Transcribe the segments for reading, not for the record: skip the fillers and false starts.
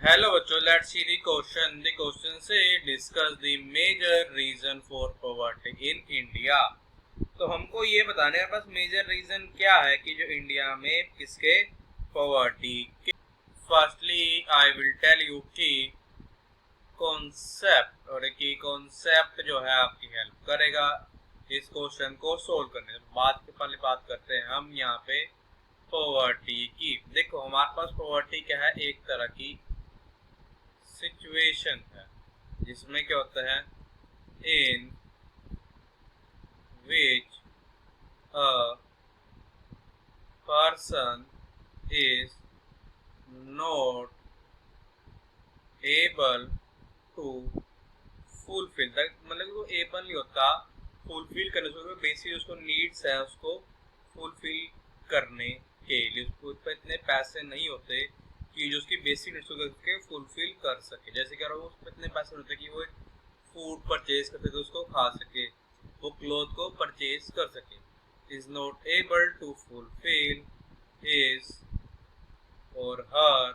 Hello बच्चों, let's see the question. The question से discuss the major reason for poverty in India. तो हमको ये बताने का बस मेजर रीजन क्या है कि जो इंडिया में किसके पॉवर्टी के। Firstly I will tell you कि कॉन्सेप्ट और की कॉन्सेप्ट जो है आपकी हेल्प करेगा इस क्वेश्चन को सोल्व करने में। पहले बात करते हैं हम यहाँ पे पॉवर्टी की। देखो हमारे पास पॉवर्टी क्या है, एक तरह की सिचुएशन है जिसमें क्या होता है, in which a person is not able to fulfil the, मतलब वो एबल नहीं होता फुलफिल करने से, बेसिक उसको नीड्स है उसको फुलफिल करने के लिए उसको इतने पैसे नहीं होते कि जो उसकी बेसिक नीड्स को फुलफिल कर सके। जैसे कह रहा हूँ उसको इतने पैसे होते कि वो फूड परचेज कर सके, उसको खा सके, वो क्लोथ को परचेज कर सके। Is not able to fulfil his or her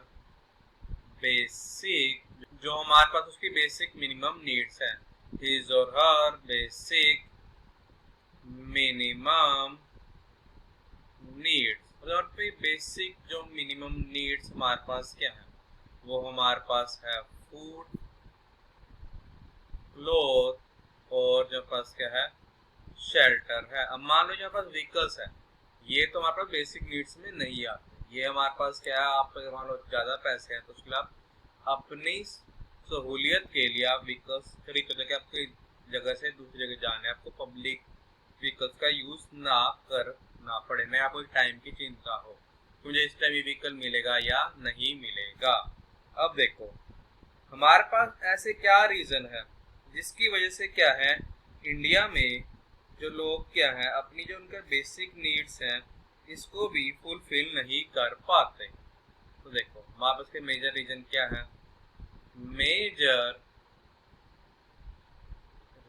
basic, जो हमारे पास उसकी बेसिक मिनिमम नीड्स हैं, his or her basic minimum needs. और पे बेसिक जो मिनिमम नीड्स हमारे पास क्या है, वो हमारे पास है फूड, क्लोथ और जो पास क्या है शेल्टर है। अब मान लो यहाँ पास व्हीकल्स है, ये तो हमारे पास बेसिक नीड्स में नहीं आते। ये हमारे पास क्या है, आप मान लो ज्यादा पैसे हैं तो उसके लिए आप अपनी सहूलियत के लिए आप व्हीकल्स खरीद सकते हैं। आपकी जगह से दूसरी जगह जाने आपको पब्लिक व्हीकल्स का यूज ना करना पड़े, ना आपको टाइम की चिंता हो मुझे इस टाइम व्हीकल मिलेगा या नहीं मिलेगा। अब देखो हमारे पास ऐसे क्या रीजन है जिसकी वजह से क्या है, इंडिया में जो लोग क्या है अपनी जो उनका बेसिक नीड्स हैं इसको भी फुलफिल नहीं कर पाते। तो देखो हमारे पास के मेजर रीजन क्या है, मेजर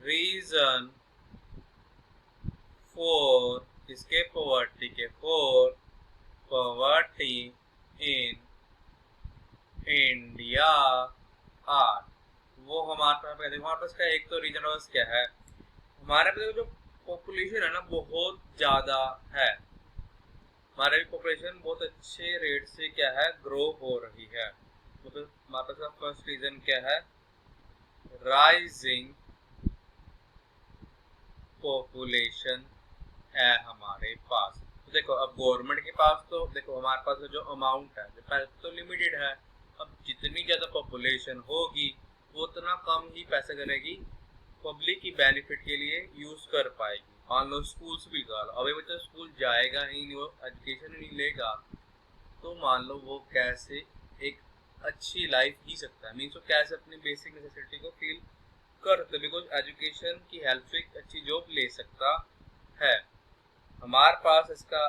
रीजन फॉर इसके पॉवर्टी के, for poverty in India are, वो हमारे पास का एक तो रीजन क्या है, हमारे पास जो पॉपुलेशन है ना बहुत ज्यादा है, हमारे भी पॉपुलेशन बहुत अच्छे रेट से क्या है ग्रो हो रही है। मतलब हमारे पास का फर्स्ट रीजन क्या है, राइजिंग पॉपुलेशन है हमारे पास। तो देखो अब गवर्नमेंट के पास तो देखो हमारे पास जो अमाउंट है जो पैसे तो लिमिटेड है, अब जितनी ज्यादा पॉपुलेशन होगी वो उतना कम ही पैसा करेगी पब्लिक की बेनिफिट के लिए यूज कर पाएगी। मान लो स्कूल्स भी लगा लो, अभी बच्चा स्कूल जाएगा ही नहीं, वो एजुकेशन नहीं लेगा तो मान लो वो कैसे एक अच्छी लाइफ जी सकता है, मीन्स वो कैसे अपनी बेसिक नेसेसिटी को फील कर सकते, बिकॉज एजुकेशन की हेल्प से एक अच्छी जॉब ले सकता है। हमारे पास इसका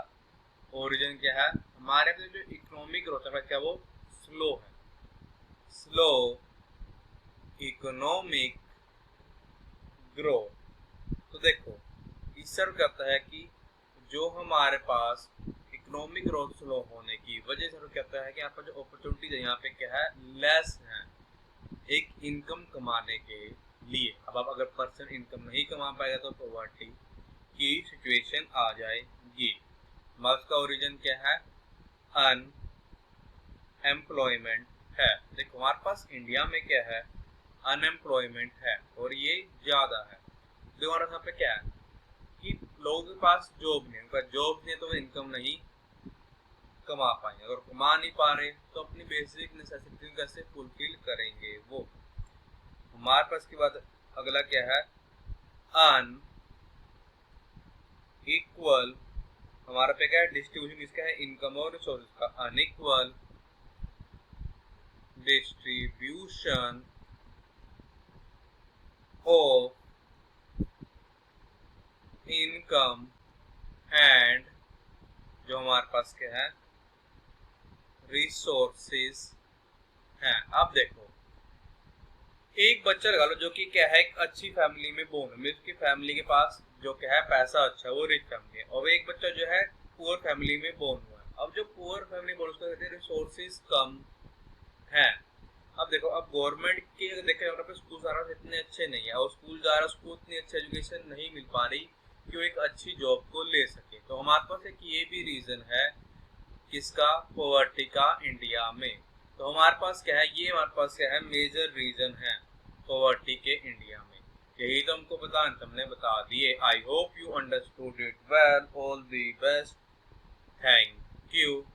ओरिजिन क्या है, हमारे पास जो इकोनॉमिक ग्रोथ है क्या वो स्लो है, स्लो इकोनॉमिक ग्रोथ। तो देखो इस सर्व करता है कि जो हमारे पास इकोनॉमिक ग्रोथ स्लो होने की वजह से कहता है कि यहाँ पर जो अपॉर्चुनिटीज है यहाँ पे क्या है लेस है एक इनकम कमाने के लिए। अब आप अगर पर्सन इनकम नहीं कमा पाएगा तो पॉवर्टी की सिचुएशन आ जाएगी। मर्स का ओरिजिन क्या है, अनएम्प्लॉयमेंट है। देखो हमारे पास इंडिया में क्या है, अनएम्प्लॉयमेंट है और ये ज्यादा है। देखो हमारे यहाँ पे क्या है कि लोगों के पास जॉब नहीं है, उनका जॉब नहीं है तो वो इनकम नहीं कमा पाएंगे, अगर कमा नहीं पा रहे तो अपनी बेसिक नेसेसिटी कैसे फुलफिल करेंगे वो। हमारे पास के बाद अगला क्या है, अन इक्वल, हमारा पे क्या है डिस्ट्रीब्यूशन किसका है, इनकम और रिसोर्सेज का, unequal distribution of income and जो हमारे पास क्या है रिसोर्सेज हैं। अब देखो एक बच्चा लगा लो जो कि क्या है एक अच्छी फैमिली में बोर्न है, उसकी फैमिली के पास जो क्या है पैसा अच्छा है, वो रिच फैमिली है, और एक बच्चा जो है पुअर फैमिली में बोर्न हुआ है। अब जो पुअर फैमिली बोर्न उसको कहते हैं रिसोर्सेज कम है, अब देखो, अब गवर्नमेंट के देखे अगर पे स्कूल जा रहा इतने अच्छे नहीं है, और स्कूल जा रहा उसको उतनी अच्छी एजुकेशन नहीं मिल पा रही कि वो एक अच्छी जॉब को ले सके। तो हमारे पास एक ये भी रीजन है किसका, पॉवर्टी का इंडिया में। तो हमारे पास क्या है, ये हमारे पास क्या है, मेजर रीजन है पॉवर्टी के इंडिया में। यही तो हमको पता, हमने बता दिए। I hope you understood it well. All the best. Thank you.